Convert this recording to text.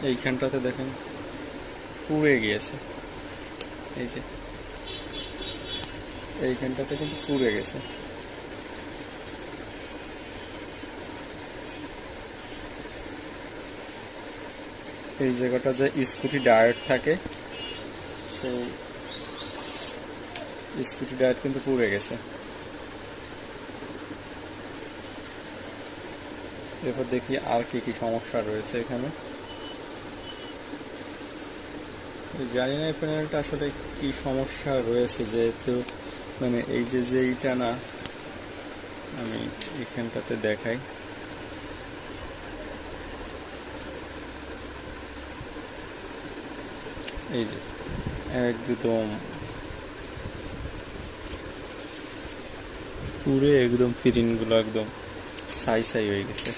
এইখানটাতে দেখেন পুড়ে গিয়েছে, এই যে এইখানটাতে কিন্তু পুড়ে গেছে। এই জায়গাটা যে স্কুটি ডায়েট থাকে, সেই স্কুটি ডায়েট কিন্তু পুড়ে গেছে। এরপর দেখি আর কি কি সমস্যা রয়েছে এখানে। জানি না এই প্যানেলটা আসলে কি সমস্যা রয়েছে, যেহেতু মানে এই যে এইটা না, আমি এখানটাতে দেখাই। এই যে একদম পুরো একদম ফিরিনগুলো একদম ছাই ছাই হয়ে গেছে।